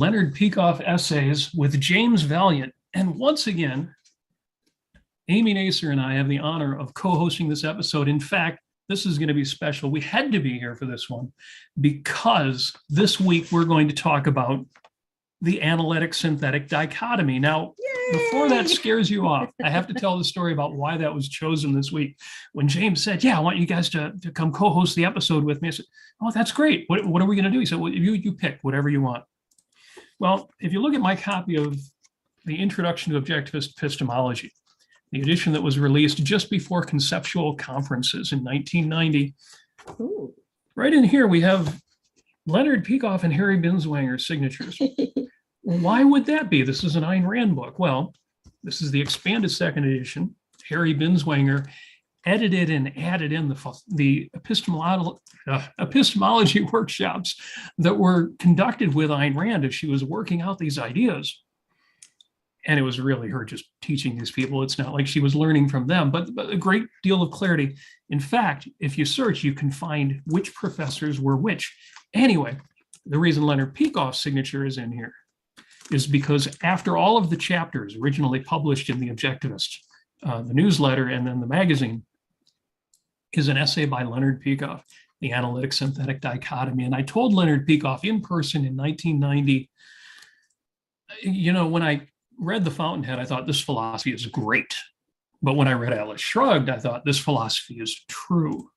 Leonard Peikoff essays with James Valliant. And once again, Amy Nasir and I have the honor of co-hosting this episode. In fact, this is going to be special. We had to be here for this one because this week we're going to talk about the analytic-synthetic dichotomy. Now, before that scares you off, I have to tell the story about why that was chosen this week. When James said, yeah, I want you guys to come co-host the episode with me, I said, oh, that's great. What are we going to do? He said, well, you pick whatever you want. Well, if you look at my copy of the Introduction to Objectivist Epistemology, the edition that was released just before conceptual conferences in 1990, ooh, right in here we have Leonard Peikoff and Harry Binswanger's signatures. Why would that be? This is an Ayn Rand book. Well, this is the expanded second edition. Harry Binswanger edited and added in the epistemology workshops that were conducted with Ayn Rand as she was working out these ideas. And it was really her just teaching these people. It's not like she was learning from them, but a great deal of clarity. In fact, if you search, you can find which professors were which. Anyway, the reason Leonard Peikoff's signature is in here is because after all of the chapters originally published in The Objectivist, the newsletter and then the magazine, is an essay by Leonard Peikoff, The Analytic-Synthetic Dichotomy. And I told Leonard Peikoff in person in 1990, you know, when I read The Fountainhead, I thought this philosophy is great. But when I read Atlas Shrugged, I thought this philosophy is true.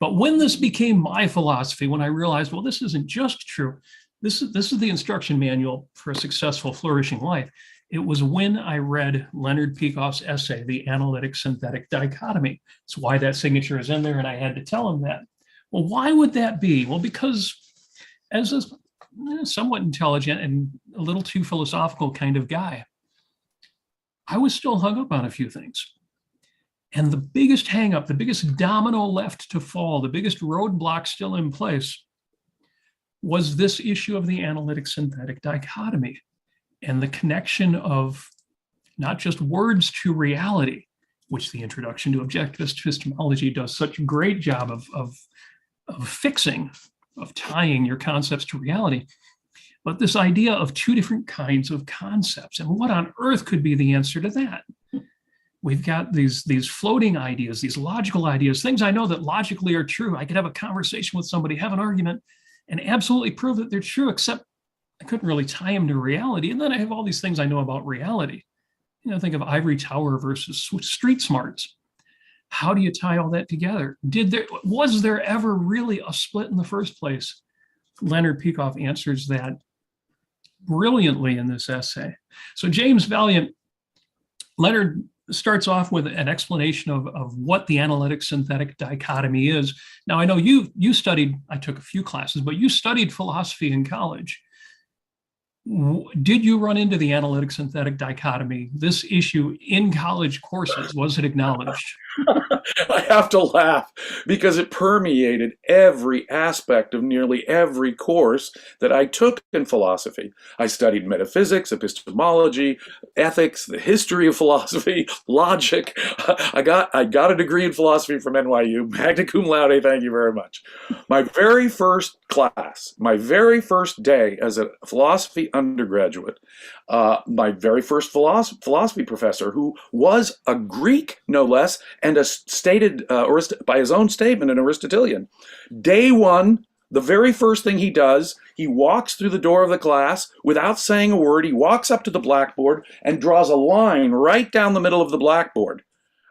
But when this became my philosophy, when I realized, well, this isn't just true, this is the instruction manual for a successful, flourishing life. It was when I read Leonard Peikoff's essay, The Analytic-Synthetic Dichotomy. It's why that signature is in there, and I had to tell him that. Well, why would that be? Well, because as a somewhat intelligent and a little too philosophical kind of guy, I was still hung up on a few things. And the biggest hang up, the biggest domino left to fall, the biggest roadblock still in place was this issue of the analytic-synthetic dichotomy and the connection of not just words to reality, which the Introduction to Objectivist Epistemology does such a great job of fixing, of tying your concepts to reality, but this idea of two different kinds of concepts. And what on earth could be the answer to that? We've got these floating ideas, these logical ideas, things I know that logically are true. I could have a conversation with somebody, have an argument, and absolutely prove that they're true, except I couldn't really tie them to reality. And then I have all these things I know about reality. You know, think of ivory tower versus street smarts. How do you tie all that together? Was there ever really a split in the first place? Leonard Peikoff answers that brilliantly in this essay. So James Valliant, Leonard starts off with an explanation of what the analytic-synthetic dichotomy is. Now, I know you studied, I took a few classes, but you studied philosophy in college. Did you run into the analytic-synthetic dichotomy, this issue in college courses? Was it acknowledged? I have to laugh because it permeated every aspect of nearly every course that I took in philosophy. I studied metaphysics, epistemology, ethics, the history of philosophy, logic. I got a degree in philosophy from NYU, magna cum laude, thank you very much. My very first class, my very first day as a philosophy undergraduate, my very first philosophy professor, who was a Greek, no less, and a stated, by his own statement, an Aristotelian. Day one, the very first thing he does, he walks through the door of the class without saying a word. He walks up to the blackboard and draws a line right down the middle of the blackboard.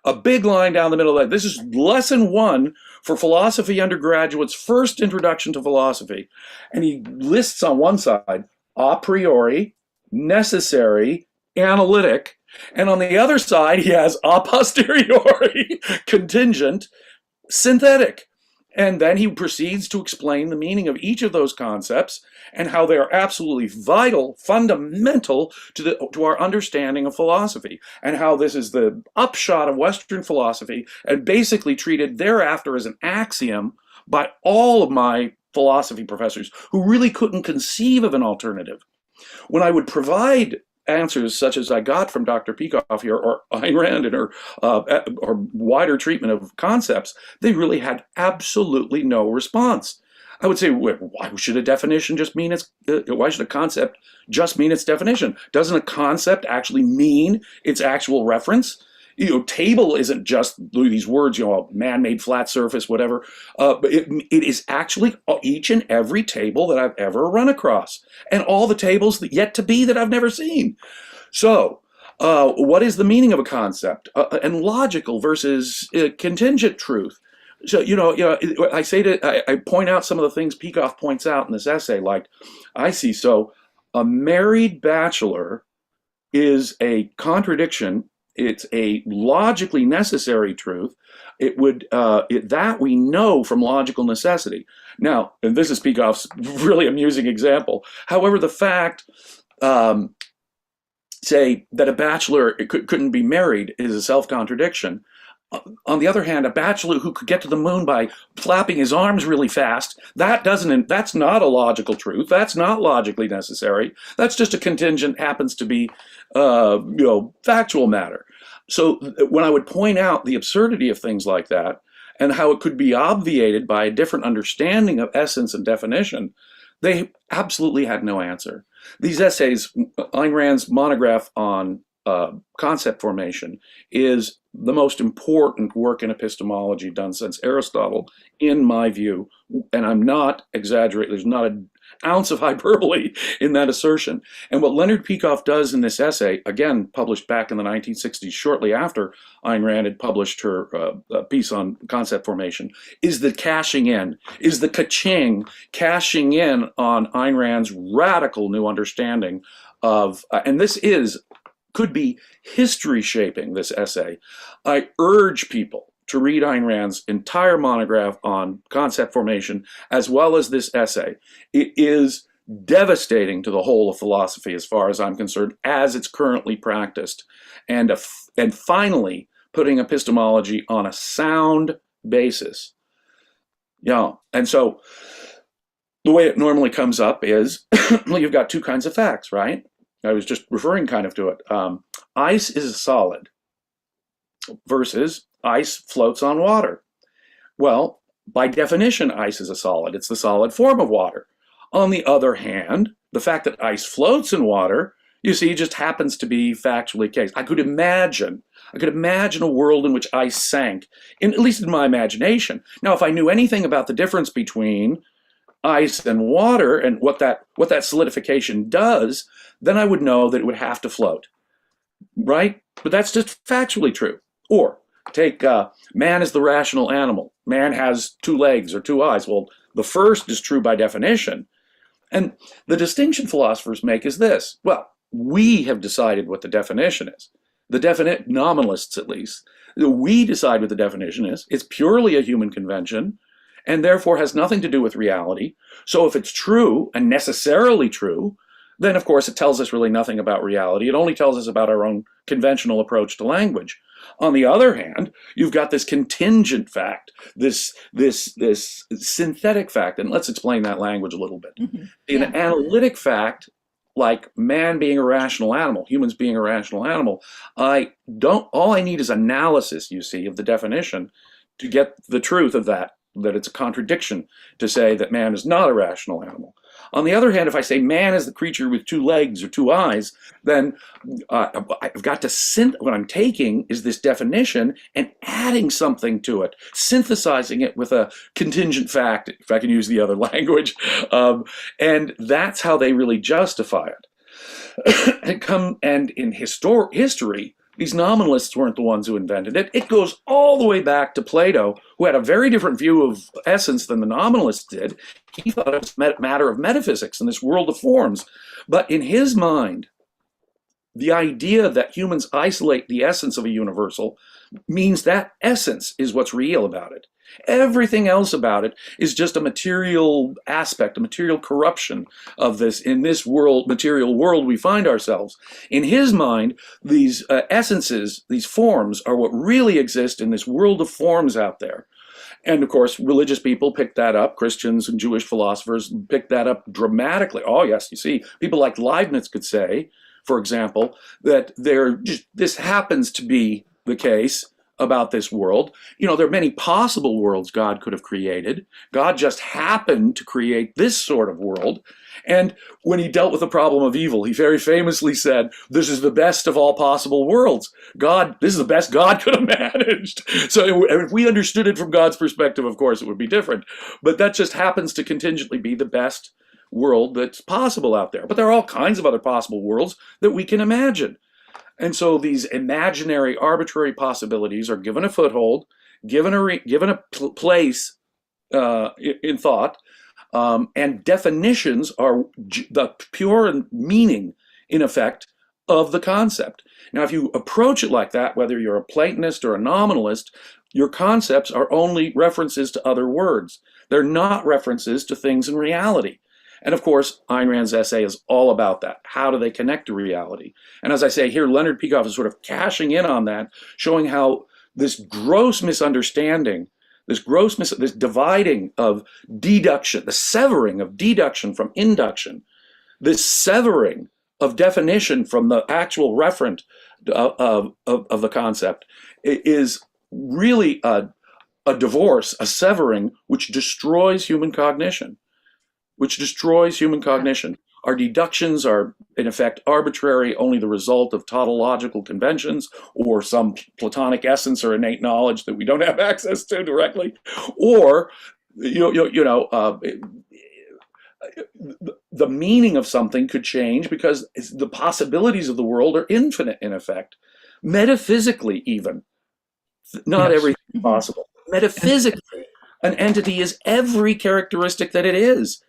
A big line down the middle of that. This is lesson one for philosophy undergraduates' first introduction to philosophy. And he lists on one side, a priori, necessary, analytic, and on the other side, he has a posteriori, contingent, synthetic. And then he proceeds to explain the meaning of each of those concepts and how they are absolutely vital, fundamental to our understanding of philosophy, and how this is the upshot of Western philosophy and basically treated thereafter as an axiom by all of my philosophy professors who really couldn't conceive of an alternative. When I would provide answers such as I got from Dr. Peikoff here, or Ayn Rand and her or wider treatment of concepts, they really had absolutely no response. I would say, why should a definition just mean why should a concept just mean its definition? Doesn't a concept actually mean its actual reference? Table isn't just these words, man-made flat surface, whatever. But it is actually each and every table that I've ever run across, and all the tables that yet to be that I've never seen. So, what is the meaning of a concept? And logical versus contingent truth. So, I point out some of the things Peikoff points out in this essay, like, so a married bachelor is a contradiction. It's a logically necessary truth. That we know from logical necessity. Now, and this is Peikoff's really amusing example. However, the fact, say, that a bachelor couldn't be married is a self-contradiction. On the other hand, a bachelor who could get to the moon by flapping his arms really fast, that's not a logical truth. That's not logically necessary. That's just a contingent, happens to be, factual matter. So when I would point out the absurdity of things like that and how it could be obviated by a different understanding of essence and definition, they absolutely had no answer. These essays, Ayn Rand's monograph on concept formation is the most important work in epistemology done since Aristotle, in my view, and I'm not exaggerating. There's not an ounce of hyperbole in that assertion. And what Leonard Peikoff does in this essay, again published back in the 1960s, shortly after Ayn Rand had published her piece on concept formation, is the cashing in, is the ka-ching, cashing in on Ayn Rand's radical new understanding of, and this could be history shaping, this essay. I urge people to read Ayn Rand's entire monograph on concept formation, as well as this essay. It is devastating to the whole of philosophy, as far as I'm concerned, as it's currently practiced. And finally, putting epistemology on a sound basis. And so the way it normally comes up is, well, you've got two kinds of facts, right? I was just referring kind of to it. Ice is a solid versus ice floats on water. Well, by definition, ice is a solid. It's the solid form of water. On the other hand, the fact that ice floats in water, you see, just happens to be factually case. I could imagine a world in which ice sank, at least in my imagination. Now, if I knew anything about the difference between ice and water and what that solidification does, then I would know that it would have to float, right? But that's just factually true. Or take man is the rational animal. Man has two legs or two eyes. Well, the first is true by definition. And the distinction philosophers make is this. Well, we have decided what the definition is. The nominalists, at least. We decide what the definition is. It's purely a human convention, and therefore has nothing to do with reality. So if it's true, and necessarily true, then of course it tells us really nothing about reality. It only tells us about our own conventional approach to language. On the other hand, you've got this contingent fact, this synthetic fact, and let's explain that language a little bit. Mm-hmm. An analytic fact, like man being a rational animal, humans being a rational animal, all I need is analysis, you see, of the definition to get the truth of that it's a contradiction to say that man is not a rational animal. On the other hand, if I say man is the creature with two legs or two eyes, then I've got to what I'm taking is this definition and adding something to it, synthesizing it with a contingent fact, if I can use the other language. And that's how they really justify it. And in history, these nominalists weren't the ones who invented it. It goes all the way back to Plato, who had a very different view of essence than the nominalists did. He thought it was a matter of metaphysics in this world of forms. But in his mind, the idea that humans isolate the essence of a universal means that essence is what's real about it. Everything else about it is just a material aspect, a material corruption of this, in this world, material world we find ourselves. In his mind, these essences, these forms, are what really exist in this world of forms out there. And of course, religious people picked that up. Christians and Jewish philosophers picked that up dramatically. Oh yes, you see, people like Leibniz could say, for example, that this happens to be the case, about this world. There are many possible worlds God could have created. God just happened to create this sort of world. And when he dealt with the problem of evil, he very famously said, this is the best of all possible worlds. This is the best God could have managed. So if we understood it from God's perspective, of course, it would be different. But that just happens to contingently be the best world that's possible out there. But there are all kinds of other possible worlds that we can imagine. And so these imaginary, arbitrary possibilities are given a foothold, given a place in thought, and definitions are the pure meaning, in effect, of the concept. Now, if you approach it like that, whether you're a Platonist or a nominalist, your concepts are only references to other words. They're not references to things in reality. And of course, Ayn Rand's essay is all about that. How do they connect to reality? And as I say here, Leonard Peikoff is sort of cashing in on that, showing how this gross misunderstanding, this dividing of deduction, the severing of deduction from induction, this severing of definition from the actual referent of the concept is really a divorce, a severing, which destroys human cognition. Our deductions are, in effect, arbitrary, only the result of tautological conventions or some Platonic essence or innate knowledge that we don't have access to directly, or the meaning of something could change because the possibilities of the world are infinite, in effect, metaphysically even. Not Yes. everything is possible. Metaphysically, an entity is every characteristic that it is.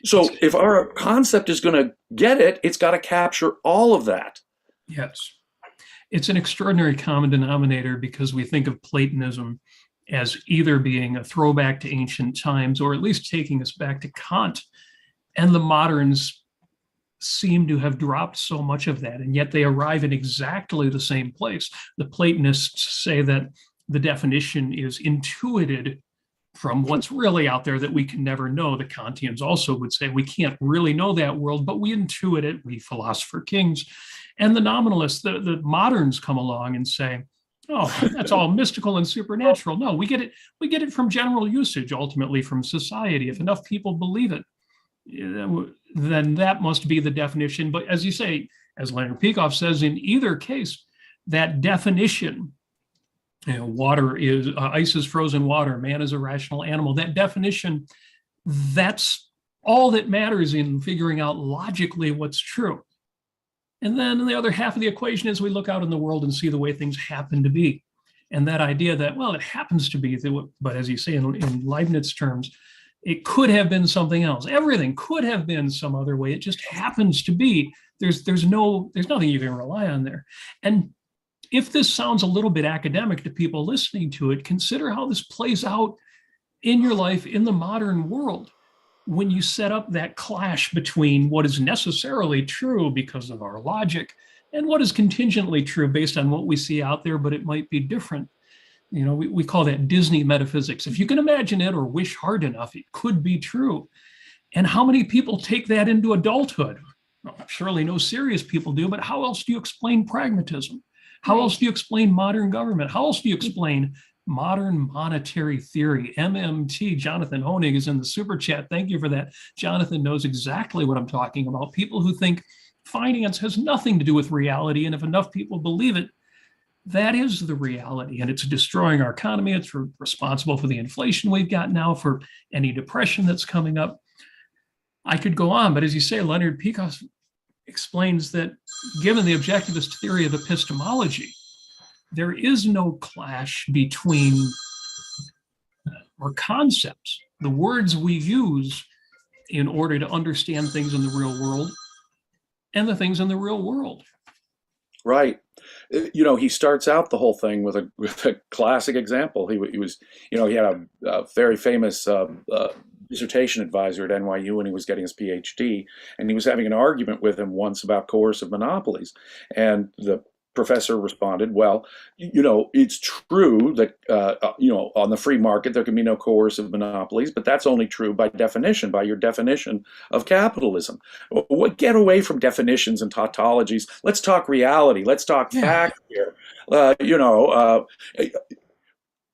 So if our concept is going to get it, it's got to capture all of that. Yes. It's an extraordinary common denominator because we think of Platonism as either being a throwback to ancient times or at least taking us back to Kant. And the moderns seem to have dropped so much of that, and yet they arrive in exactly the same place. The Platonists say that the definition is intuited from what's really out there that we can never know. The Kantians also would say we can't really know that world, but we intuit it, we philosopher kings. And the nominalists, the moderns come along and say, oh, that's all mystical and supernatural. No, we get it from general usage, ultimately from society. If enough people believe it, then that must be the definition. But as you say, as Leonard Peikoff says, in either case, that definition, water is ice is frozen water, man is a rational animal. That definition, that's all that matters in figuring out logically what's true. And then the other half of the equation is we look out in the world and see the way things happen to be. And that idea that, well, it happens to be, but as you say in Leibniz terms, it could have been something else. Everything could have been some other way. It just happens to be. There's nothing you can rely on there. And if this sounds a little bit academic to people listening to it, consider how this plays out in your life in the modern world when you set up that clash between what is necessarily true because of our logic and what is contingently true based on what we see out there, but it might be different. We call that Disney metaphysics. If you can imagine it or wish hard enough, it could be true. And how many people take that into adulthood? Well, surely no serious people do, but how else do you explain pragmatism? How else do you explain modern government? How else do you explain modern monetary theory? MMT, Jonathan Honig is in the super chat. Thank you for that. Jonathan knows exactly what I'm talking about. People who think finance has nothing to do with reality, and if enough people believe it, that is the reality, and it's destroying our economy. It's responsible for the inflation we've got now, for any depression that's coming up. I could go on, but as you say, Leonard Peikoff explains that given the objectivist theory of epistemology, there is no clash between or concepts, the words we use in order to understand things in the real world and the things in the real world. Right. He starts out the whole thing with a classic example. He had a very famous dissertation advisor at NYU when he was getting his PhD, and he was having an argument with him once about coercive monopolies. And the professor responded, well, it's true that, on the free market, there can be no coercive monopolies, but that's only true by definition, by your definition of capitalism. Get away from definitions and tautologies. Let's talk reality. Let's talk fact here.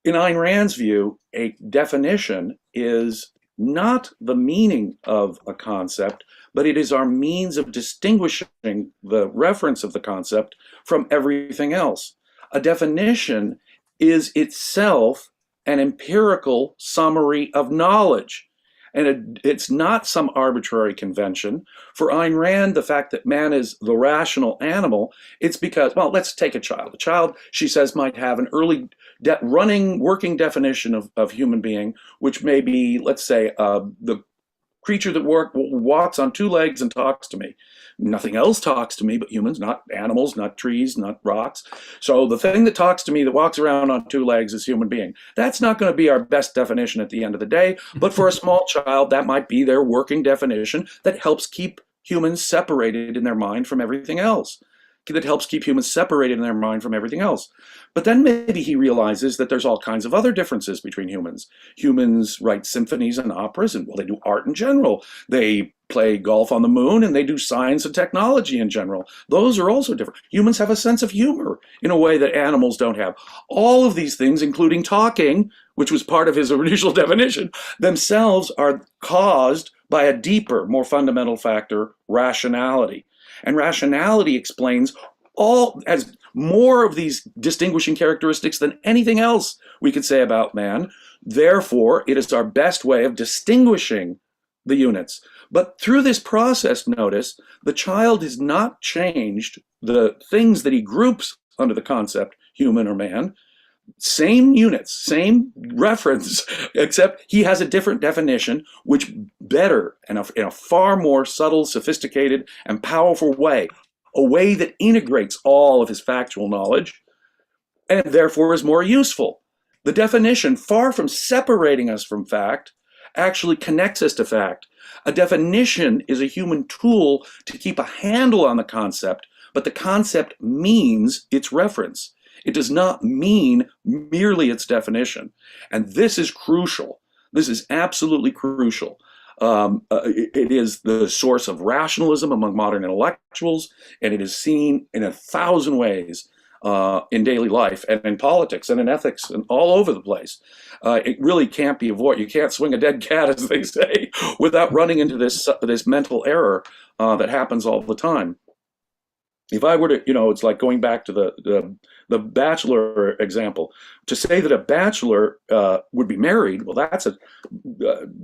In Ayn Rand's view, a definition is not the meaning of a concept, but it is our means of distinguishing the reference of the concept from everything else. A definition is itself an empirical summary of knowledge. And it's not some arbitrary convention. For Ayn Rand, the fact that man is the rational animal, it's because, well, let's take a child. A child, she says, might have an early working definition of human being, which may be, let's say, the creature that walks on two legs and talks to me. Nothing else talks to me but humans, not animals, not trees, not rocks. So the thing that talks to me, that walks around on two legs, is human being. That's not going to be our best definition at the end of the day, but for a small child, that might be their working definition that helps keep humans separated in their mind from everything else. But then maybe he realizes that there's all kinds of other differences between humans. Humans write symphonies and operas, and well, they do art in general. They play golf on the moon, and they do science and technology in general. Those are also different. Humans have a sense of humor in a way that animals don't have. All of these things, including talking, which was part of his initial definition, themselves are caused by a deeper, more fundamental factor, rationality. And rationality explains as more of these distinguishing characteristics than anything else we could say about man. Therefore, it is our best way of distinguishing the units. But through this process, notice, the child has not changed the things that he groups under the concept human or man. Same units, same reference, except he has a different definition, which better, in a far more subtle, sophisticated, and powerful way, a way that integrates all of his factual knowledge, and therefore is more useful. The definition, far from separating us from fact, actually connects us to fact. A definition is a human tool to keep a handle on the concept, but the concept means its reference. It does not mean merely its definition. And this is crucial. This is absolutely crucial. It is the source of rationalism among modern intellectuals, and it is seen in 1,000 ways in daily life and in politics and in ethics and all over the place. It really can't be avoided. You can't swing a dead cat, as they say, without running into this mental error that happens all the time. If I were to, it's like going back to the bachelor example. To say that a bachelor would be married, well, that's a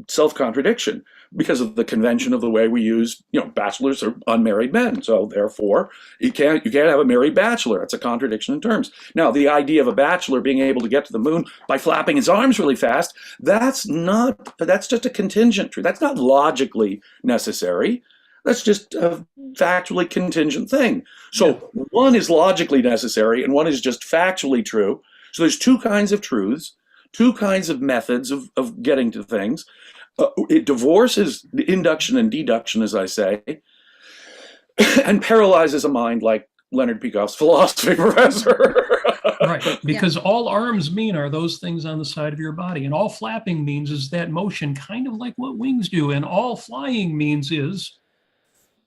self-contradiction because of the convention of the way we use, bachelors are unmarried men. So therefore, you can't have a married bachelor. It's a contradiction in terms. Now, the idea of a bachelor being able to get to the moon by flapping his arms really fast, that's just a contingent truth. That's not logically necessary. That's just a factually contingent thing. So one is logically necessary and one is just factually true. So there's two kinds of truths, two kinds of methods of getting to things. It divorces induction and deduction, as I say, and paralyzes a mind like Leonard Peikoff's philosophy professor. Right, because all arms mean are those things on the side of your body, and all flapping means is that motion, kind of like what wings do, and all flying means is.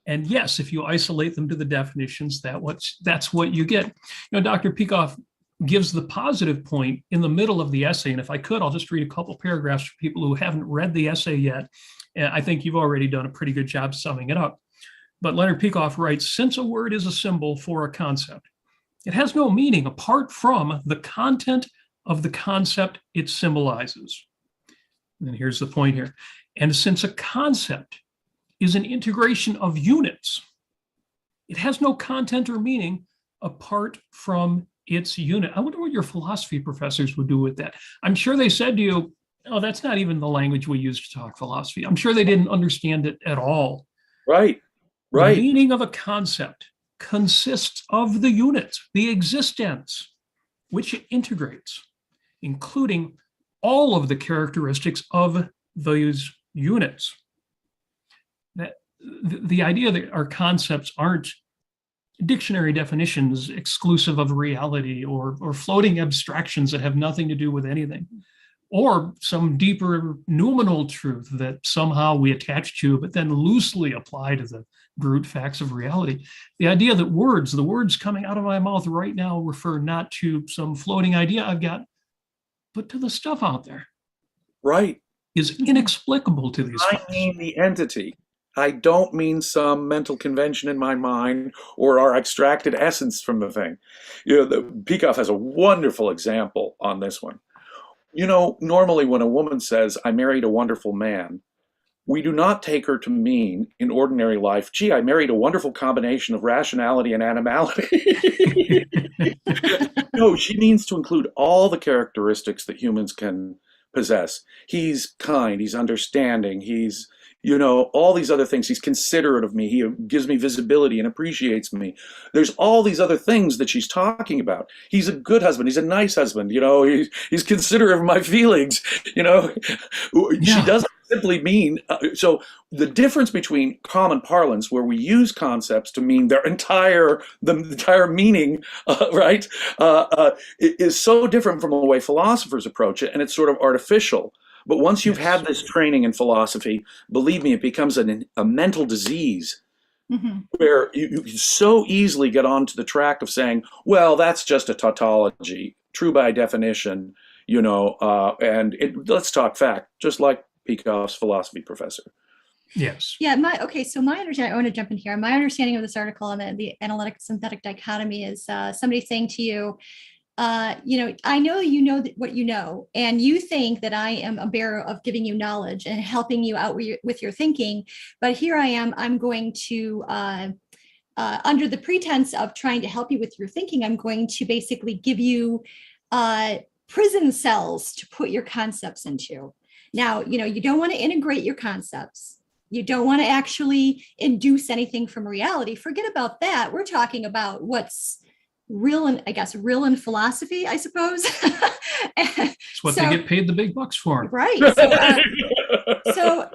And yes, if you isolate them to the definitions, that's what you get. Dr. Peikoff gives the positive point in the middle of the essay. And if I could, I'll just read a couple paragraphs for people who haven't read the essay yet. And I think you've already done a pretty good job summing it up. But Leonard Peikoff writes, since a word is a symbol for a concept, it has no meaning apart from the content of the concept it symbolizes. And here's the point here. And since a concept is an integration of units, it has no content or meaning apart from its unit. I wonder what your philosophy professors would do with that. I'm sure they said to you, oh, that's not even the language we use to talk philosophy. I'm sure they didn't understand it at all. Right. The meaning of a concept consists of the unit, the existence, which it integrates, including all of the characteristics of those units. That the idea that our concepts aren't dictionary definitions exclusive of reality, or floating abstractions that have nothing to do with anything, or some deeper noumenal truth that somehow we attach to, but then loosely apply to the brute facts of reality. The idea that the words coming out of my mouth right now refer not to some floating idea I've got, but to the stuff out there, Right. is inexplicable to these I folks. mean the entity. I don't mean some mental convention in my mind or our extracted essence from the thing. Peikoff has a wonderful example on this one. Normally when a woman says, I married a wonderful man, we do not take her to mean in ordinary life, gee, I married a wonderful combination of rationality and animality. No, she means to include all the characteristics that humans can possess. He's kind, he's understanding, he's, all these other things. He's considerate of me. He gives me visibility and appreciates me. There's all these other things that she's talking about. He's a good husband. He's a nice husband. He's considerate of my feelings. She doesn't simply mean, so the difference between common parlance, where we use concepts to mean the entire meaning, right, is so different from the way philosophers approach it, and it's sort of artificial. But once you've had this training in philosophy, believe me, it becomes a mental disease, where you so easily get onto the track of saying, well, that's just a tautology, true by definition, let's talk fact, just like Peikoff's philosophy professor. Yes. Yeah. So my understanding, I want to jump in here. My understanding of this article and the analytic-synthetic dichotomy is somebody saying to you, I know what you know, and you think that I am a bearer of giving you knowledge and helping you out with your thinking. But here I am, I'm going to, under the pretense of trying to help you with your thinking, I'm going to basically give you prison cells to put your concepts into. Now, you don't want to integrate your concepts. You don't want to actually induce anything from reality. Forget about that. We're talking about what's real in philosophy, I suppose. It's what they get paid the big bucks for. Right.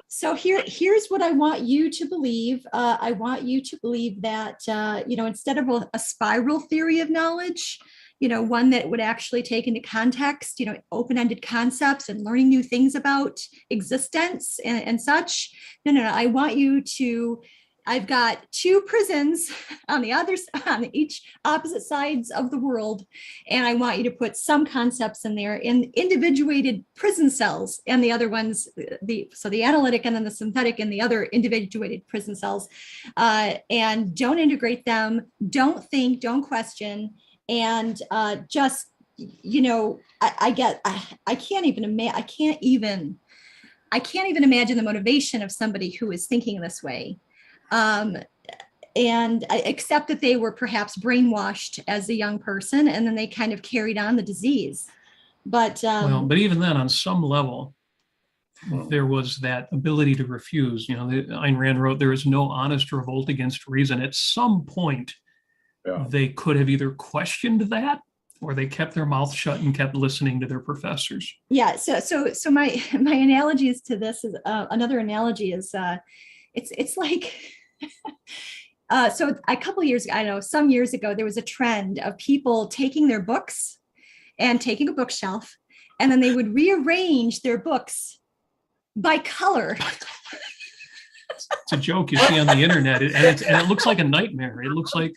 So here's what I want you to believe. I want you to believe that, instead of a spiral theory of knowledge, one that would actually take into context, open-ended concepts and learning new things about existence and such. No. I want you to, I've got two prisons on each opposite sides of the world. And I want you to put some concepts in there in individuated prison cells, and the other ones, the analytic and then the synthetic and the other individuated prison cells, and don't integrate them. Don't think, don't question. And just, I can't even imagine the motivation of somebody who is thinking this way. And I accept that they were perhaps brainwashed as a young person, and then they kind of carried on the disease. But but even then, on some level, there was that ability to refuse. Ayn Rand wrote, "There is no honest revolt against reason." At some point, they could have either questioned that, or they kept their mouth shut and kept listening to their professors. Yeah. So my analogies to this is another analogy is it's like. So a couple of years ago, some years ago, there was a trend of people taking their books and taking a bookshelf, and then they would rearrange their books by color. It's a joke you see on the internet, and it looks like a nightmare. It looks like.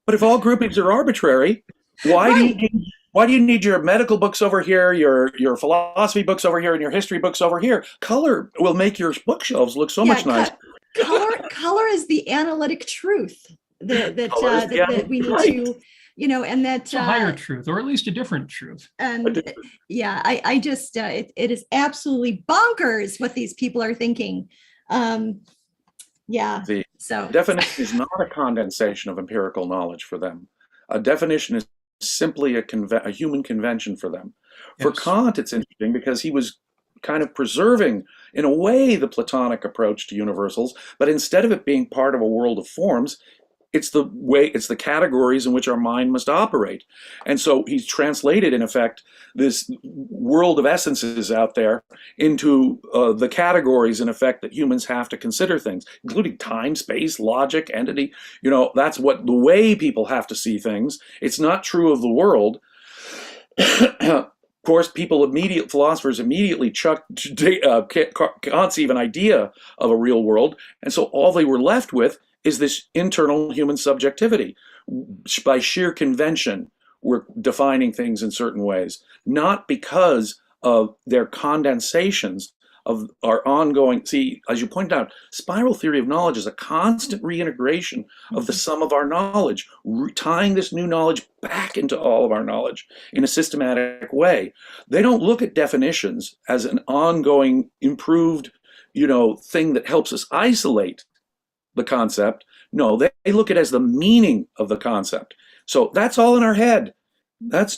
But if all groupings are arbitrary, why do you need your medical books over here, your philosophy books over here, and your history books over here? Color will make your bookshelves look so much nicer. Color is the analytic truth that we need to, and that it's a higher truth, or at least a different truth. And I just it is absolutely bonkers what these people are thinking. The definition is not a condensation of empirical knowledge for them. A definition is simply a human convention for them. For Kant, it's interesting because he was kind of preserving, in a way, the Platonic approach to universals, but instead of it being part of a world of forms, It's the categories in which our mind must operate. And so he's translated, in effect, this world of essences out there into the categories, in effect, that humans have to consider things, including time, space, logic, entity. That's what the way people have to see things. It's not true of the world. Of course, philosophers immediately chucked Kant's even idea of a real world. And so all they were left with is this internal human subjectivity. By sheer convention, we're defining things in certain ways, not because of their condensations of our ongoing, see, as you pointed out, spiral theory of knowledge is a constant reintegration of the sum of our knowledge, tying this new knowledge back into all of our knowledge in a systematic way. They don't look at definitions as an ongoing, improved, thing that helps us isolate the concept. No, they look at it as the meaning of the concept. So that's all in our head. That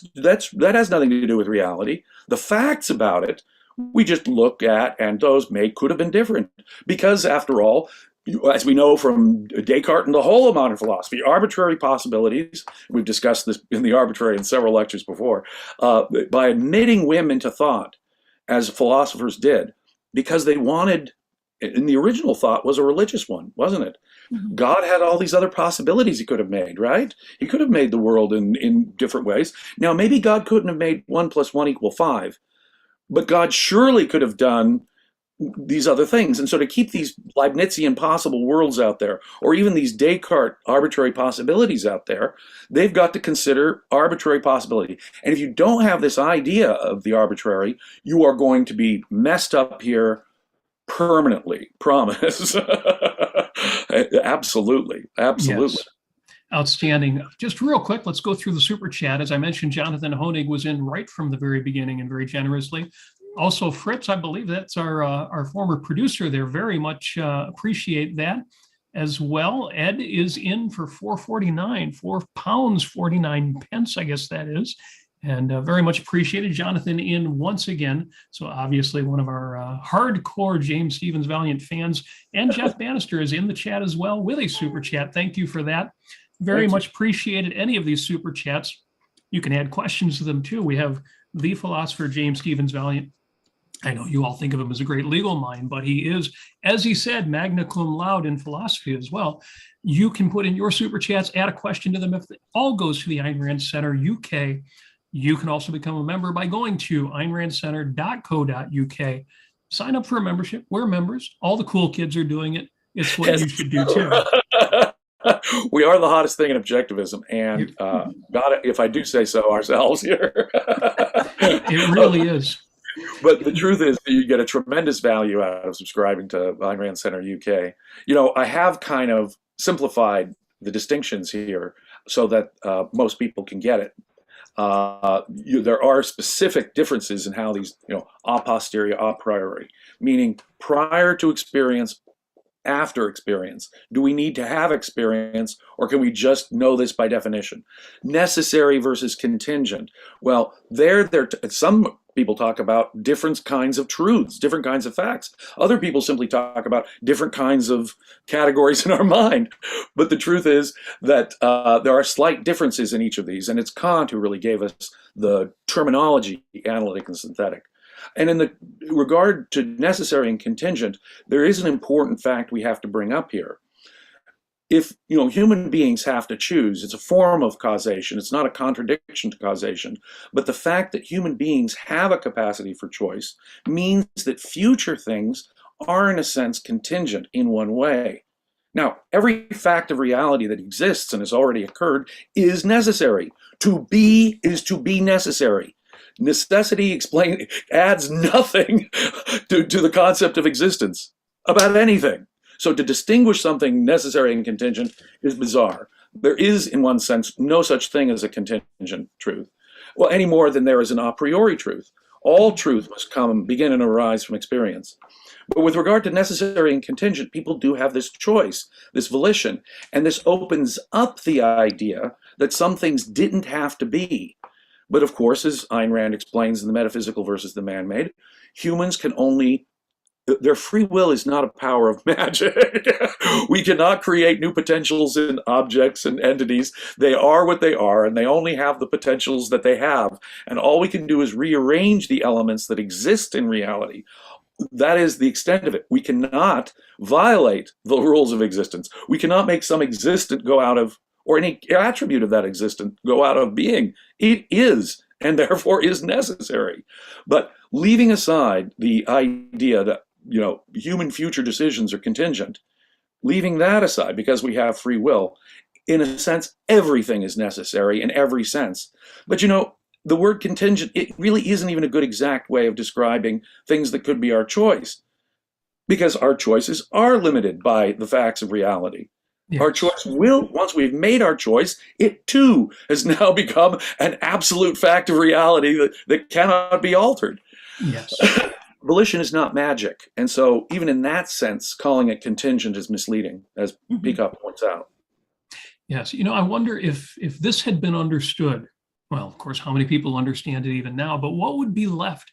has nothing to do with reality. The facts about it, we just look at, and those could have been different. Because after all, as we know from Descartes and the whole of modern philosophy, arbitrary possibilities, we've discussed this in the arbitrary in several lectures before, by admitting whim into thought, as philosophers did, because they wanted, and the original thought was a religious one, wasn't it? Mm-hmm. God had all these other possibilities he could have made, right? He could have made the world in different ways. Now, maybe God couldn't have made 1 + 1 = 5, but God surely could have done these other things. And so to keep these Leibnizian possible worlds out there, or even these Descartes arbitrary possibilities out there, they've got to consider arbitrary possibility. And if you don't have this idea of the arbitrary, you are going to be messed up here permanently, promise. Absolutely. Yes. Outstanding. Just real quick, let's go through the super chat. As I mentioned, Jonathan Honig was in right from the very beginning and very generously. Also, Fritz, I believe that's our former producer there. Very much appreciate that as well. Ed is in for £4.49, £4.49, I guess that is. And very much appreciated. Jonathan in once again. So obviously one of our hardcore James Stephens Valliant fans. And Jeff Bannister is in the chat as well with a super chat. Thank you for that. Very much appreciated any of these super chats. You can add questions to them too. We have the philosopher James Stephens Valliant. I know you all think of him as a great legal mind, but he is, as he said, magna cum laude in philosophy as well. You can put in your super chats, add a question to them. If it all goes to the Ayn Rand Center UK, you can also become a member by going to aynrandcenter.co.uk. Sign up for a membership. We're members. All the cool kids are doing it. It's what you should do too. We are the hottest thing in objectivism, and if I do say so ourselves here. It really is. But the truth is that you get a tremendous value out of subscribing to Ayn Rand Center UK. I have kind of simplified the distinctions here so that most people can get it. There are specific differences in how these, a posteriori, a priori, meaning prior to experience, after experience. Do we need to have experience, or can we just know this by definition? Necessary versus contingent. Well, some people talk about different kinds of truths, different kinds of facts. Other people simply talk about different kinds of categories in our mind. But the truth is that there are slight differences in each of these, and it's Kant who really gave us the terminology, analytic and synthetic. And in the regard to necessary and contingent, there is an important fact we have to bring up here. If human beings have to choose, it's a form of causation. It's not a contradiction to causation. But the fact that human beings have a capacity for choice means that future things are, in a sense, contingent in one way. Now, every fact of reality that exists and has already occurred is necessary. To be is to be necessary. Necessity adds nothing to the concept of existence about anything. So to distinguish something necessary and contingent is bizarre. There is, in one sense, no such thing as a contingent truth. Well, any more than there is an a priori truth. All truth must begin and arise from experience. But with regard to necessary and contingent, people do have this choice, this volition, and this opens up the idea that some things didn't have to be. But of course, as Ayn Rand explains in the Metaphysical versus the Man-Made, humans can only their free will is not a power of magic. We cannot create new potentials in objects and entities. They are what they are, and they only have the potentials that they have. And all we can do is rearrange the elements that exist in reality. That is the extent of it. We cannot violate the rules of existence. We cannot make some existent go out of, or any attribute of that existent go out of being. It is, and therefore is necessary. But leaving aside the idea that, human future decisions are contingent, leaving that aside because we have free will, in a sense, everything is necessary in every sense. But the word contingent, it really isn't even a good exact way of describing things that could be our choice, because our choices are limited by the facts of reality. Yes. Our choice will, once we've made our choice, it too has now become an absolute fact of reality that cannot be altered. Yes. Volition is not magic. And so even in that sense, calling it contingent is misleading, as Peikoff points out. Yes. I wonder if this had been understood, well, of course, how many people understand it even now, but what would be left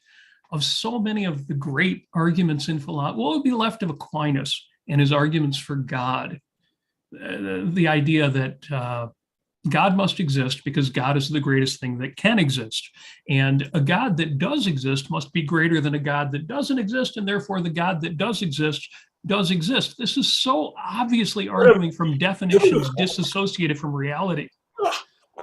of so many of the great arguments in philosophy? What would be left of Aquinas and his arguments for God? The idea that God must exist because God is the greatest thing that can exist. And a God that does exist must be greater than a God that doesn't exist. And therefore, the God that does exist. This is so obviously arguing from definitions disassociated from reality.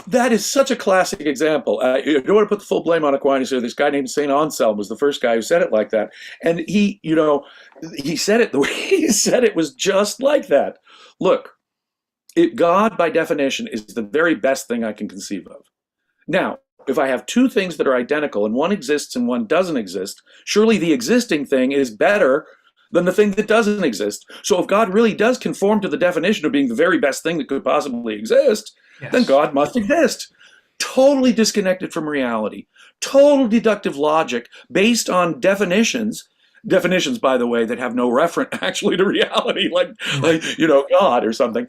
That is such a classic example. You don't want to put the full blame on Aquinas here. This guy named St. Anselm was the first guy who said it like that. And he said it the way he said it was just like that. Look, God, by definition, is the very best thing I can conceive of. Now, if I have two things that are identical and one exists and one doesn't exist, surely the existing thing is better than the thing that doesn't exist. So if God really does conform to the definition of being the very best thing that could possibly exist, yes, then God must exist. Totally disconnected from reality. Total deductive logic based on definitions, by the way, that have no reference actually to reality, like God or something.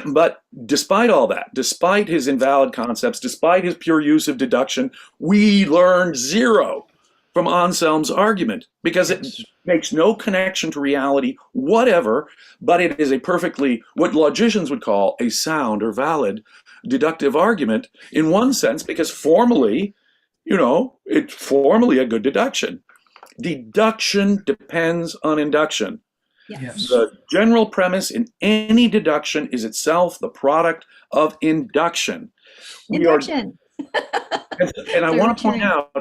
But despite all that, despite his invalid concepts, despite his pure use of deduction, we learned zero from Anselm's argument, because it makes no connection to reality whatever, but it is a perfectly, what logicians would call a sound or valid deductive argument in one sense, because formally, it's formally a good deduction. Deduction depends on induction. Yes. The general premise in any deduction is itself the product of induction. Induction. And I want to point out,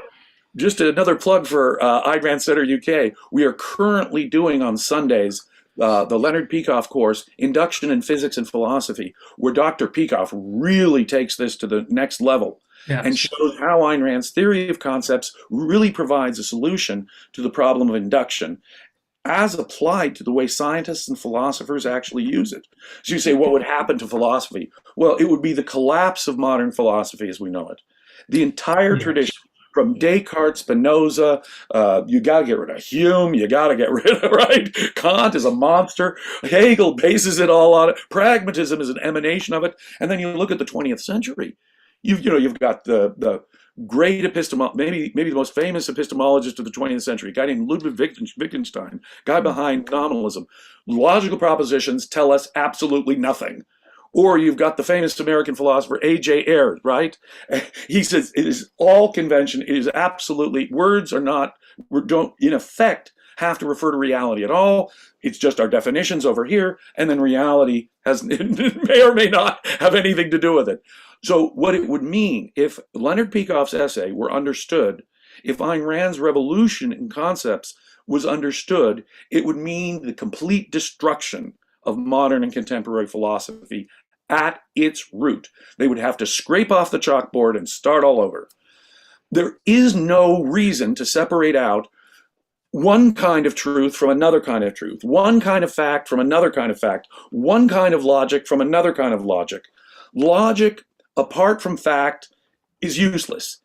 just another plug for Ayn Rand Center UK, we are currently doing on Sundays the Leonard Peikoff course, Induction in Physics and Philosophy, where Dr. Peikoff really takes this to the next level. Yes. And shows how Ayn Rand's theory of concepts really provides a solution to the problem of induction as applied to the way scientists and philosophers actually use it. So you say, what would happen to philosophy? Well, it would be the collapse of modern philosophy as we know it. The entire tradition, from Descartes, Spinoza, you got to get rid of Hume, you got to get rid of, right? Kant is a monster. Hegel bases it all on it. Pragmatism is an emanation of it. And then you look at the 20th century. You've got the great maybe the most famous epistemologist of the 20th century, a guy named Ludwig Wittgenstein, guy behind nominalism. Logical propositions tell us absolutely nothing. Or you've got the famous American philosopher A.J. Ayer, right? He says it is all convention. It is absolutely, words don't in effect have to refer to reality at all. It's just our definitions over here, and then reality may or may not have anything to do with it. So what it would mean if Leonard Peikoff's essay were understood, if Ayn Rand's revolution in concepts was understood, it would mean the complete destruction of modern and contemporary philosophy at its root. They would have to scrape off the chalkboard and start all over. There is no reason to separate out one kind of truth from another kind of truth, one kind of fact from another kind of fact, one kind of logic from another kind of logic. Logic, apart from fact, is useless.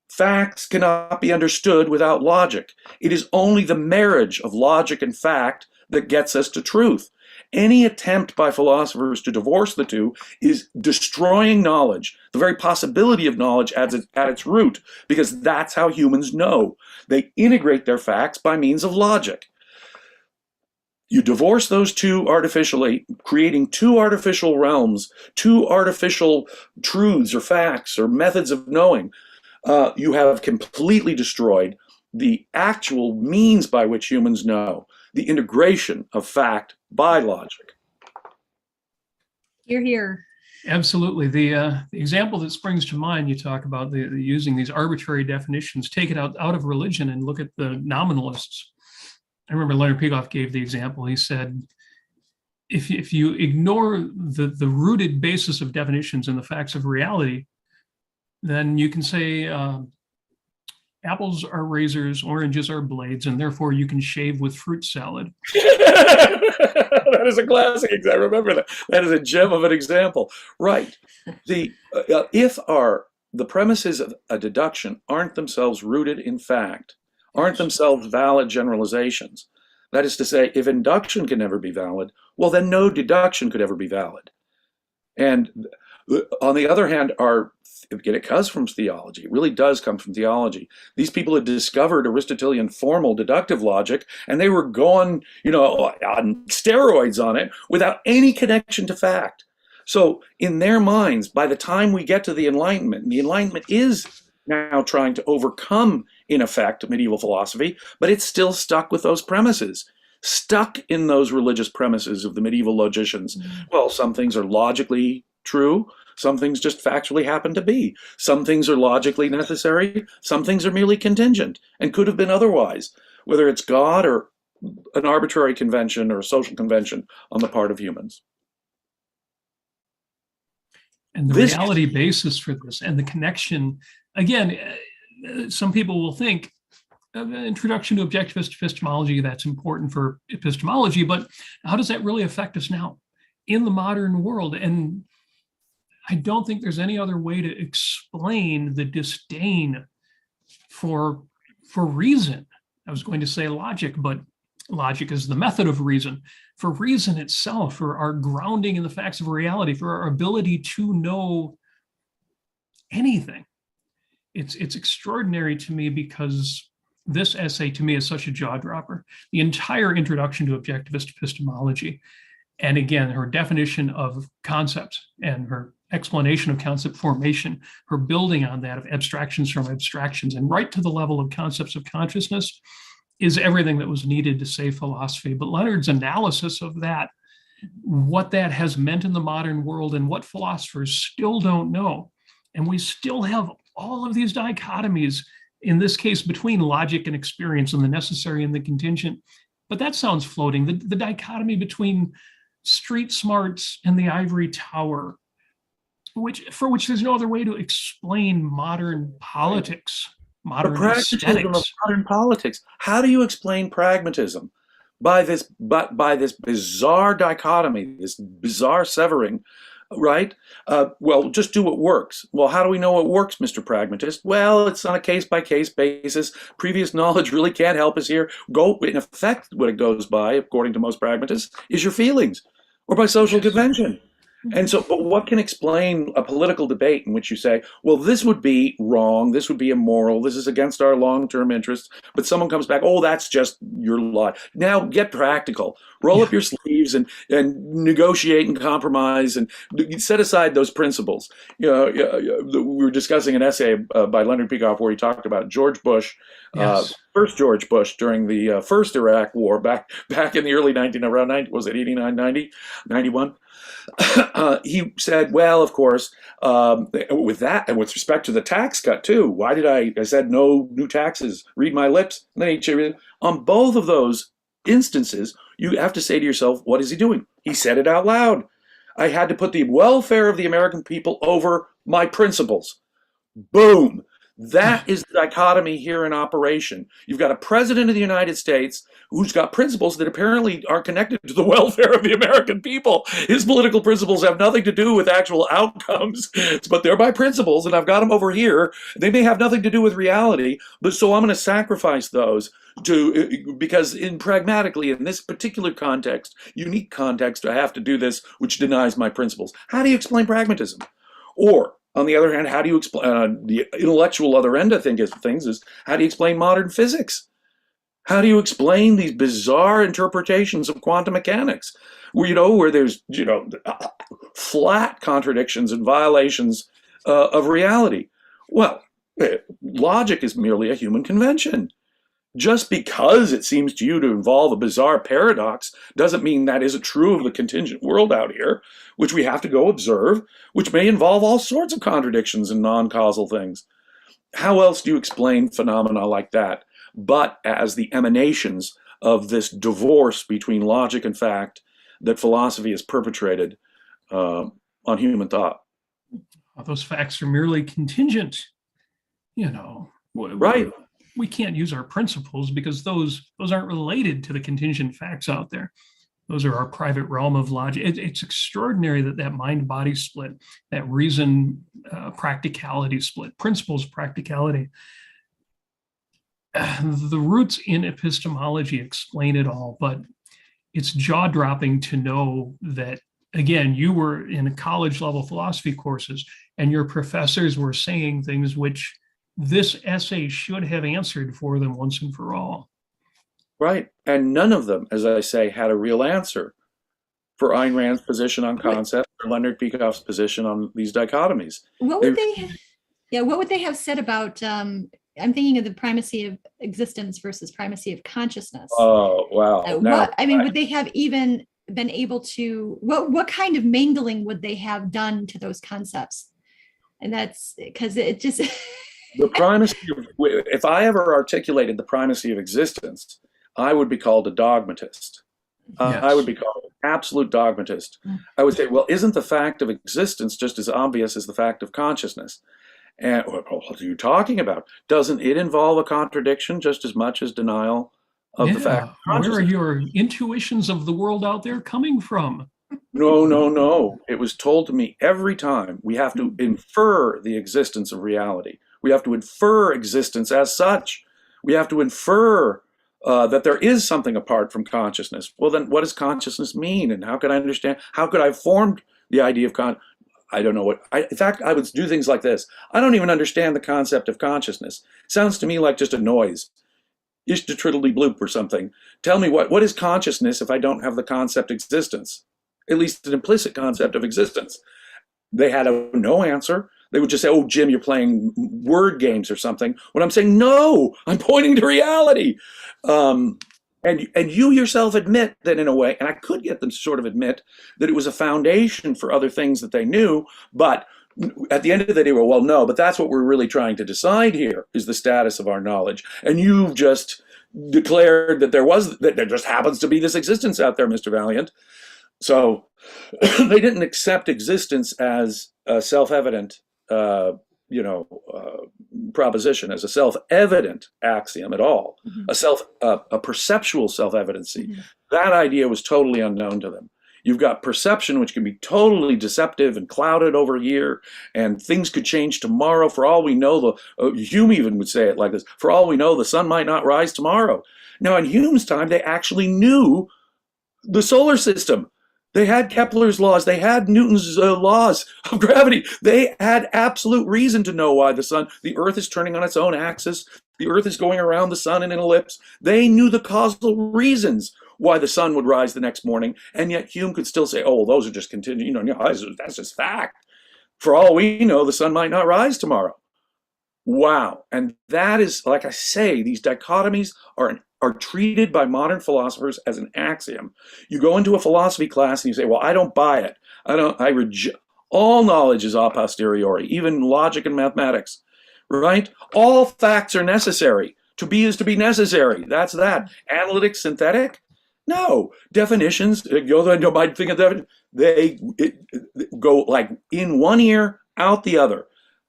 Facts cannot be understood without logic. It is only the marriage of logic and fact that gets us to truth. Any attempt by philosophers to divorce the two is destroying knowledge, the very possibility of knowledge at its root, because that's how humans know. They integrate their facts by means of logic. You divorce those two artificially, creating two artificial realms, two artificial truths or facts or methods of knowing. You have completely destroyed the actual means by which humans know, the integration of fact by logic. You're here. Absolutely. The example that springs to mind, you talk about the using these arbitrary definitions, take it out of religion and look at the nominalists. I remember Leonard Peikoff gave the example. He said, if you ignore the rooted basis of definitions and the facts of reality, then you can say apples are razors, oranges are blades, and therefore you can shave with fruit salad. That is a classic example. I remember that. That is a gem of an example. Right. If the premises of a deduction aren't themselves rooted in fact, aren't themselves valid generalizations, that is to say, if induction can never be valid, well, then no deduction could ever be valid. And on the other hand, it comes from theology. It really does come from theology. These people had discovered Aristotelian formal deductive logic, and they were going, on steroids on it without any connection to fact. So in their minds, by the time we get to the Enlightenment is now trying to overcome, in effect, medieval philosophy, but it's still stuck with those premises, stuck in those religious premises of the medieval logicians. Well, some things are logically true. Some things just factually happen to be. Some things are logically necessary. Some things are merely contingent and could have been otherwise, whether it's God or an arbitrary convention or a social convention on the part of humans. And the reality basis for this and the connection, again, some people will think of an introduction to objectivist epistemology, that's important for epistemology, but how does that really affect us now in the modern world? And I don't think there's any other way to explain the disdain for reason. I was going to say logic, but logic is the method of reason. For reason itself, for our grounding in the facts of reality, for our ability to know anything. It's extraordinary to me because this essay to me is such a jaw dropper. The entire introduction to objectivist epistemology, and again, her definition of concepts and her explanation of concept formation, her building on that of abstractions from abstractions and right to the level of concepts of consciousness is everything that was needed to save philosophy. But Leonard's analysis of that, what that has meant in the modern world and what philosophers still don't know. And we still have all of these dichotomies, in this case, between logic and experience and the necessary and the contingent. But that sounds floating. The dichotomy between street smarts and the ivory tower, for which there's no other way to explain modern politics, modern pragmatism of modern politics. How do you explain pragmatism? By this bizarre dichotomy, this bizarre severing, right? Well, just do what works. Well, how do we know what works, Mr. Pragmatist? Well, it's on a case-by-case basis. Previous knowledge really can't help us here. In effect, what it goes by, according to most pragmatists, is your feelings, or by social convention. And so, but what can explain a political debate in which you say, well, this would be wrong, this would be immoral, this is against our long-term interests, but someone comes back, oh, that's just your lot. Now get practical. Roll up your sleeves and negotiate and compromise and set aside those principles. We were discussing an essay by Leonard Peikoff where he talked about George Bush, first George Bush during the first Iraq War back in the early 89, 90, 91? He said, well, of course, with that, and with respect to the tax cut too, why did I said no new taxes, read my lips. And then he, on both of those instances, you have to say to yourself, what is he doing? He said it out loud. I had to put the welfare of the American people over my principles. Boom. That is the dichotomy here in operation. You've got a president of the United States who's got principles that apparently are connected to the welfare of the American people. His political principles have nothing to do with actual outcomes, but they're my principles, and I've got them over here. They may have nothing to do with reality, but so I'm going to sacrifice those because pragmatically, in this particular context, unique context, I have to do this, which denies my principles. How do you explain pragmatism? Or, on the other hand, how do you explain the intellectual other end of things is how do you explain modern physics? How do you explain these bizarre interpretations of quantum mechanics? Where there's, flat contradictions and violations of reality. Well, logic is merely a human convention. Just because it seems to you to involve a bizarre paradox doesn't mean that isn't true of the contingent world out here, which we have to go observe, which may involve all sorts of contradictions and non-causal things. How else do you explain phenomena like that but as the emanations of this divorce between logic and fact that philosophy has perpetrated on human thought? Those facts are merely contingent. Right. We can't use our principles because those aren't related to the contingent facts out there. Those are our private realm of logic. It's extraordinary that mind-body split, that reason practicality split, principles practicality. The roots in epistemology explain it all, but it's jaw-dropping to know that, again, you were in college-level philosophy courses and your professors were saying things which this essay should have answered for them once and for all. Right. And none of them, as I say, had a real answer for Ayn Rand's position on concept or Leonard Peikoff's position on these dichotomies. What would they have said about, I'm thinking of the primacy of existence versus primacy of consciousness. Oh, wow. Would they have even been able to, what kind of mangling would they have done to those concepts? And that's because it just... The primacy of, if I ever articulated the primacy of existence, I would be called a dogmatist. Yes. I would be called an absolute dogmatist. I would say, well, isn't the fact of existence just as obvious as the fact of consciousness? And what are you talking about? Doesn't it involve a contradiction just as much as denial of the fact of consciousness? Where are your intuitions of the world out there coming from? No. It was told to me every time we have to infer the existence of reality. We have to infer existence as such. We have to infer that there is something apart from consciousness. Well, then what does consciousness mean? And how could I understand? How could I have formed the idea of I don't know what. In fact, I would do things like this. I don't even understand the concept of consciousness. Sounds to me like just a noise. Ishta triddly bloop or something. Tell me what is consciousness if I don't have the concept existence? At least an implicit concept of existence. They had no answer. They would just say, oh, Jim, you're playing word games or something. When I'm saying, no, I'm pointing to reality. And you yourself admit that in a way, and I could get them to sort of admit that it was a foundation for other things that they knew, but at the end of the day, well, no, but that's what we're really trying to decide here is the status of our knowledge. And you've just declared that there just happens to be this existence out there, Mr. Valliant. So they didn't accept existence as a self-evident proposition, as a self-evident axiom at all, a perceptual self-evidency. That idea was totally unknown to them. You've got perception, which can be totally deceptive and clouded over a year, and things could change tomorrow. For all we know, Hume even would say it like this, for all we know, the sun might not rise tomorrow. Now, in Hume's time, they actually knew the solar system. They had Kepler's laws. They had Newton's laws of gravity. They had absolute reason to know why the Earth is turning on its own axis. The Earth is going around the sun in an ellipse. They knew the causal reasons why the sun would rise the next morning. And yet Hume could still say, oh, those are just continuing, that's just fact. For all we know, the sun might not rise tomorrow. Wow. And that is, like I say, these dichotomies are treated by modern philosophers as an axiom. You go into a philosophy class and you say, well, I don't buy it. I reject. All knowledge is a posteriori, even logic and mathematics, right? All facts are necessary. To be is to be necessary. That's that. Analytic-Synthetic? No. Definitions, you might think of definitions, they go like in one ear, out the other.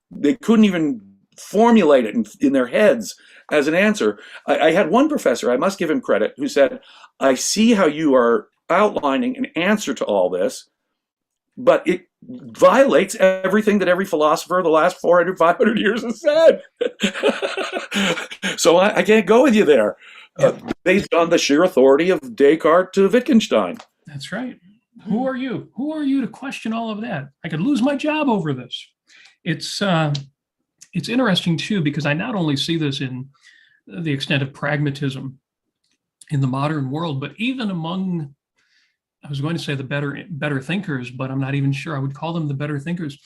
They couldn't even formulate it in their heads as an answer. I had one professor, I must give him credit, who said, I see how you are outlining an answer to all this, but it violates everything that every philosopher of the last 400, 500 years has said. So I can't go with you there, based on the sheer authority of Descartes to Wittgenstein. That's right. Who are you? Who are you to question all of that? I could lose my job over this. It's interesting, too, because I not only see this in the extent of pragmatism in the modern world, but even among, I was going to say the better thinkers, but I'm not even sure I would call them the better thinkers.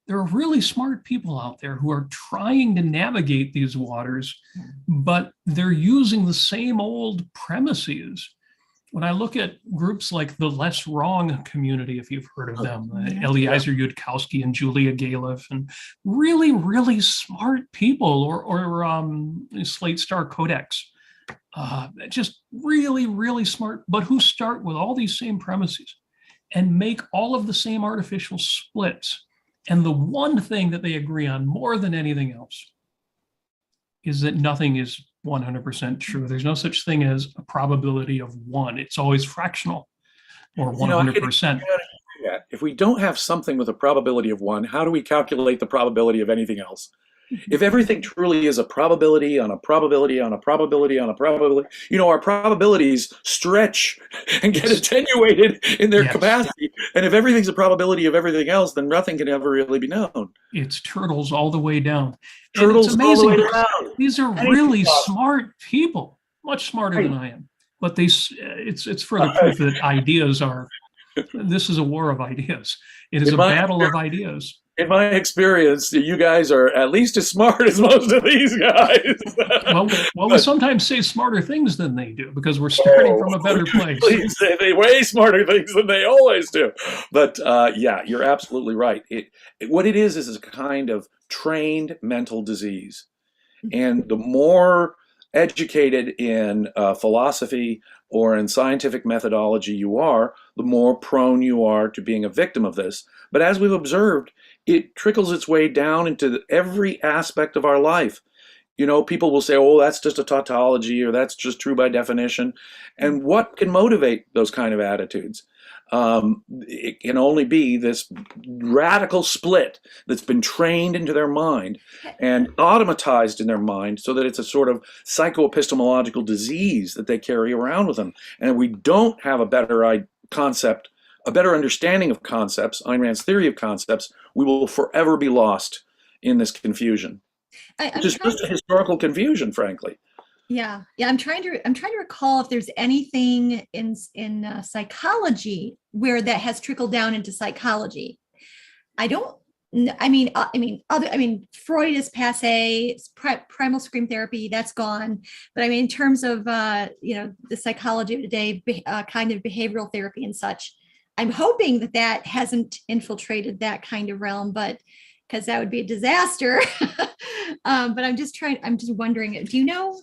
There are really smart people out there who are trying to navigate these waters, but they're using the same old premises. When I look at groups like the Less Wrong community, if you've heard of them, Eliezer Yudkowsky and Julia Galef, and really, really smart people, or Slate Star Codex, just really, really smart, but who start with all these same premises and make all of the same artificial splits. And the one thing that they agree on more than anything else is that nothing is 100% true. There's no such thing as a probability of one. It's always fractional or 100%. If we don't have something with a probability of one, how do we calculate the probability of anything else? If everything truly is a probability on a probability on a probability on a probability, our probabilities stretch and get attenuated in their capacity. And if everything's a probability of everything else, then nothing can ever really be known. It's turtles all the way down. Turtles it's amazing. All the way down. These are really smart people, much smarter than I am. But it's further proof that ideas are, this is a war of ideas. It is a battle of ideas. In my experience, you guys are at least as smart as most of these guys. well, we sometimes say smarter things than they do because we're starting from a better place. Please say they way smarter things than they always do. But yeah, you're absolutely right. What it is a kind of trained mental disease. And the more educated in philosophy or in scientific methodology you are, the more prone you are to being a victim of this. But as we've observed, it trickles its way down into every aspect of our life. People will say, oh, that's just a tautology, or that's just true by definition. And what can motivate those kind of attitudes? It can only be this radical split that's been trained into their mind and automatized in their mind so that it's a sort of psychoepistemological disease that they carry around with them. And we don't have a better a better understanding of concepts, Ayn Rand's theory of concepts, we will forever be lost in this confusion. Which is just a historical confusion, frankly. Yeah. I'm trying to recall if there's anything in psychology where that has trickled down into psychology. Freud is passé, primal scream therapy, that's gone. But in terms of the psychology of today, kind of behavioral therapy and such, I'm hoping that hasn't infiltrated that kind of realm, but because that would be a disaster. But I'm just wondering, do you know?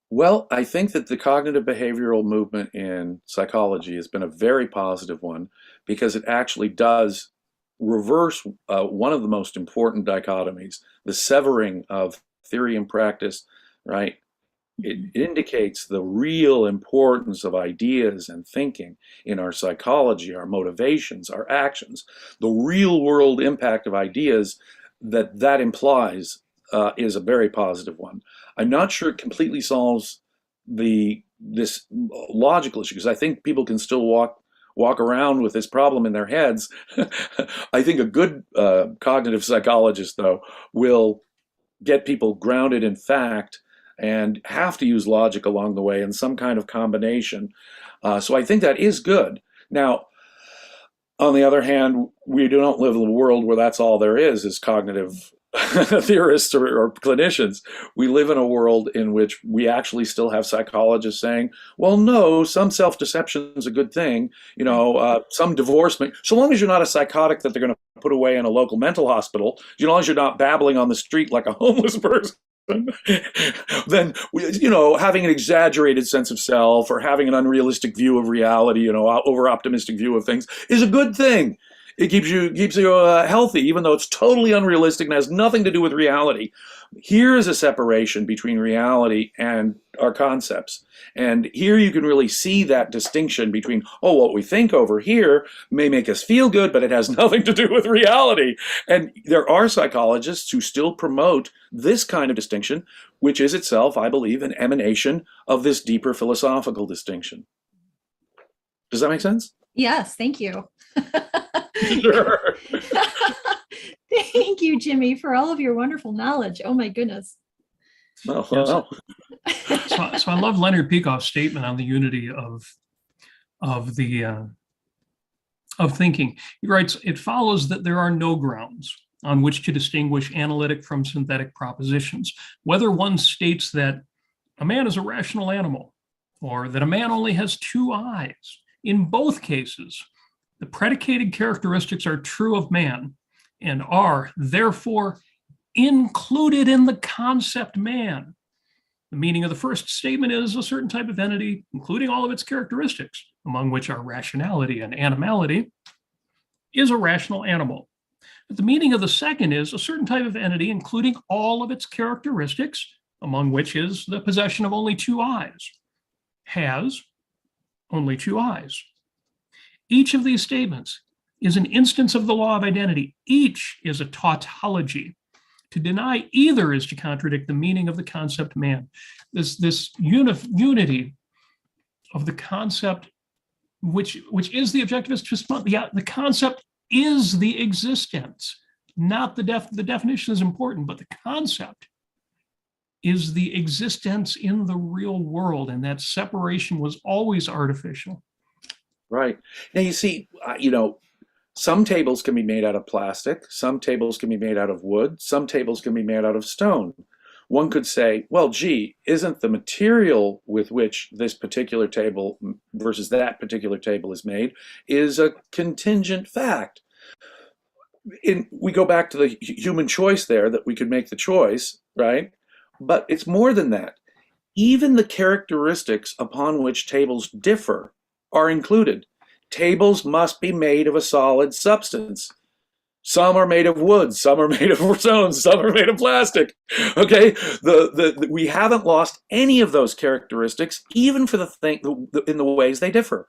Well, I think that the cognitive behavioral movement in psychology has been a very positive one because it actually does reverse one of the most important dichotomies, the severing of theory and practice, right? It indicates the real importance of ideas and thinking in our psychology, our motivations, our actions, the real world impact of ideas that implies is a very positive one. I'm not sure it completely solves this logical issue because I think people can still walk around with this problem in their heads. I think a good cognitive psychologist, though, will get people grounded in fact and have to use logic along the way in some kind of combination. So I think that is good. Now, on the other hand, we do not live in a world where that's all there is cognitive theorists or clinicians. We live in a world in which we actually still have psychologists saying, well, no, some self-deception is a good thing. Some divorce, so long as you're not a psychotic that they're going to put away in a local mental hospital, as long as you're not babbling on the street like a homeless person, then having an exaggerated sense of self or having an unrealistic view of reality, over optimistic view of things is a good thing. It keeps you healthy, even though it's totally unrealistic and has nothing to do with reality. Here is a separation between reality and our concepts. And here you can really see that distinction between, what we think over here may make us feel good, but it has nothing to do with reality. And there are psychologists who still promote this kind of distinction, which is itself, I believe, an emanation of this deeper philosophical distinction. Does that make sense? Yes, thank you. Sure. Thank you, Jimmy, for all of your wonderful knowledge. Oh my goodness. Well, So I love Leonard Peikoff's statement on the unity of thinking. He writes, "It follows that there are no grounds on which to distinguish analytic from synthetic propositions, whether one states that a man is a rational animal or that a man only has two eyes. In both cases, the predicated characteristics are true of man and are therefore included in the concept man. The meaning of the first statement is a certain type of entity, including all of its characteristics, among which are rationality and animality, is a rational animal. But the meaning of the second is a certain type of entity, including all of its characteristics, among which is the possession of only two eyes, has only two eyes. Each of these statements is an instance of the law of identity. Each is a tautology. To deny either is to contradict the meaning of the concept man. This unity of the concept, which is the objectivist epistemology. The concept is the existence, not the definition is important, but the concept is the existence in the real world, and that separation was always artificial. Right. Now, you see, some tables can be made out of plastic, some tables can be made out of wood, some tables can be made out of stone. One could say, well, gee, isn't the material with which this particular table versus that particular table is made is a contingent fact? We go back to the human choice there, that we could make the choice, right? But it's more than that. Even the characteristics upon which tables differ are included. Tables must be made of a solid substance. Some are made of wood, some are made of stone, some are made of plastic. Okay, we haven't lost any of those characteristics, even for in the ways they differ.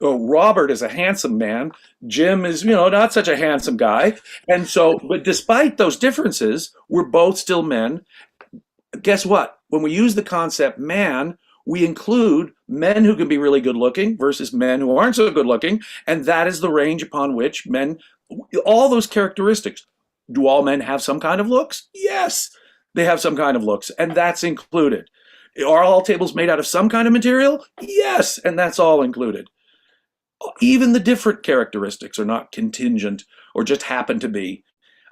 Robert is a handsome man. Jim is, not such a handsome guy. And so, but despite those differences, we're both still men. Guess what? When we use the concept man, we include men who can be really good looking versus men who aren't so good looking. And that is the range upon which men, all those characteristics. Do all men have some kind of looks? Yes, they have some kind of looks, and that's included. Are all tables made out of some kind of material? Yes, and that's all included. Even the different characteristics are not contingent or just happen to be.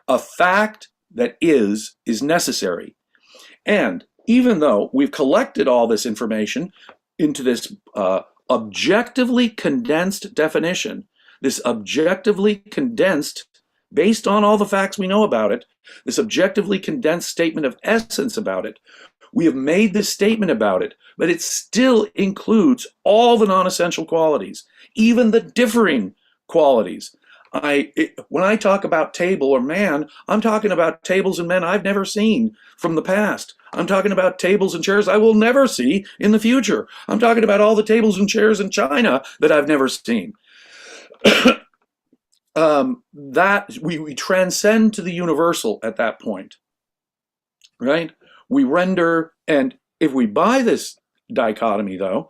A fact that is necessary. And even though we've collected all this information into this objectively condensed definition, this objectively condensed, based on all the facts we know about it, this objectively condensed statement of essence about it, we have made this statement about it, but it still includes all the non-essential qualities, even the differing qualities. When I talk about table or man, I'm talking about tables and men I've never seen from the past. I'm talking about tables and chairs I will never see in the future. I'm talking about all the tables and chairs in China that I've never seen. That we transcend to the universal at that point, right? We render, and if we buy this dichotomy, though,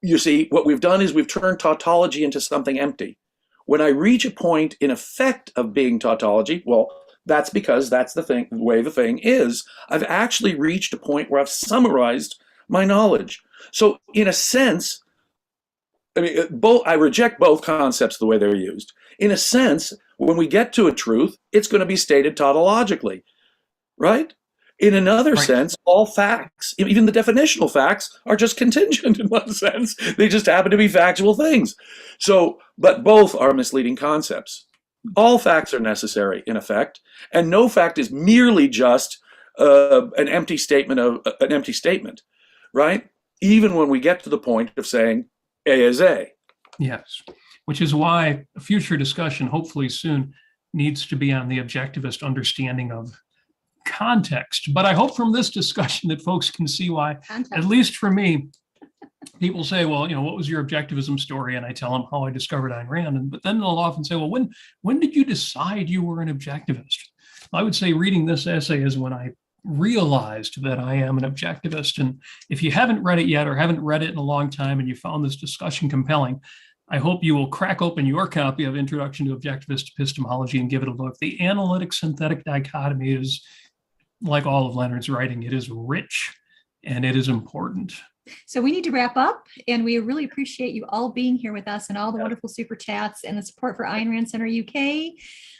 you see, what we've done is we've turned tautology into something empty. When I reach a point in effect of being tautology, well, that's because that's the way the thing is. I've actually reached a point where I've summarized my knowledge. So in a sense, I reject both concepts the way they're used. In a sense, when we get to a truth, it's going to be stated tautologically, right? In another sense, all facts, even the definitional facts, are just contingent in one sense. They just happen to be factual things. So, but both are misleading concepts. All facts are necessary, in effect, and no fact is merely just an empty statement, right? Even when we get to the point of saying A is A. Yes, which is why a future discussion, hopefully soon, needs to be on the objectivist understanding of context. But I hope from this discussion that folks can see why, at least for me, people say, well, what was your objectivism story? And I tell them how I discovered Ayn Rand. But then they'll often say, well, when did you decide you were an objectivist? I would say reading this essay is when I realized that I am an objectivist. And if you haven't read it yet or haven't read it in a long time and you found this discussion compelling, I hope you will crack open your copy of Introduction to Objectivist Epistemology and give it a look. The Analytic-Synthetic Dichotomy is, like all of Leonard's writing, it is rich and it is important. So we need to wrap up, and we really appreciate you all being here with us and all the wonderful super chats and the support for Ayn Rand Center UK.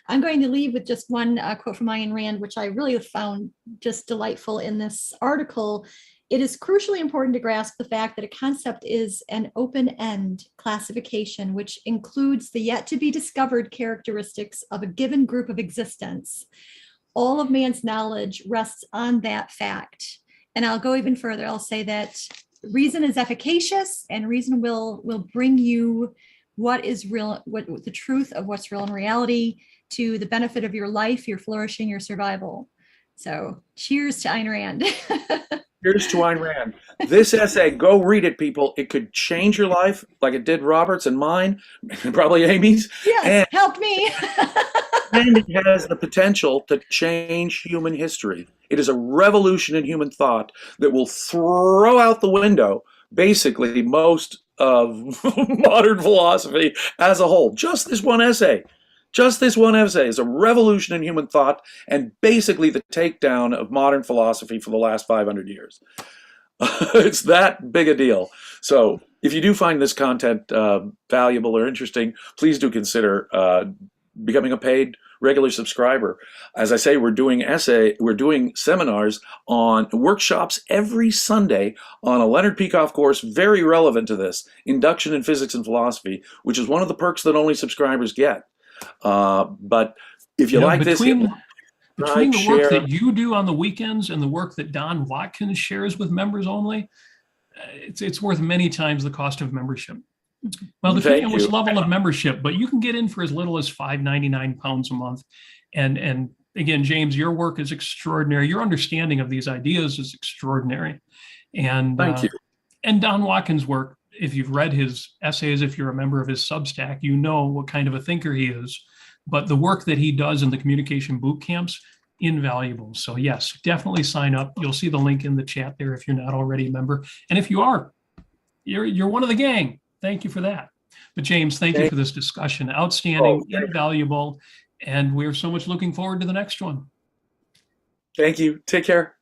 I'm going to leave with just one quote from Ayn Rand, which I really found just delightful in this article. It is crucially important to grasp the fact that a concept is an open-end classification, which includes the yet to be discovered characteristics of a given group of existence. All of man's knowledge rests on that fact. And I'll go even further. I'll say that reason is efficacious, and reason will bring you what is real, what the truth of what's real in reality, to the benefit of your life, your flourishing, your survival. So cheers to Ayn Rand. Cheers to Ayn Rand. This essay, go read it, people. It could change your life like it did Robert's and mine, and probably Amy's. Yes, help me. And it has the potential to change human history. It is a revolution in human thought that will throw out the window basically most of modern philosophy as a whole. Just this one essay. Just this one essay is a revolution in human thought and basically the takedown of modern philosophy for the last 500 years. It's that big a deal. So if you do find this content valuable or interesting, please do consider becoming a paid regular subscriber. As I say, we're doing seminars on workshops every Sunday on a Leonard Peikoff course very relevant to this, Induction in Physics and Philosophy, which is one of the perks that only subscribers get. But if you like between the share. work that you do on the weekends and the work that Don Watkins shares with members only, it's worth many times the cost of membership. Well, depending on which level of membership, but you can get in for as little as £5.99 a month. And again, James, your work is extraordinary. Your understanding of these ideas is extraordinary. And Thank you. And Don Watkins' work, if you've read his essays, if you're a member of his Substack, you know what kind of a thinker he is. But the work that he does in the communication boot camps, invaluable. So yes, definitely sign up. You'll see the link in the chat there if you're not already a member. And if you are, you're one of the gang. Thank you for that. But James, thank you for this discussion. Outstanding, invaluable, and we're so much looking forward to the next one. Thank you. Take care.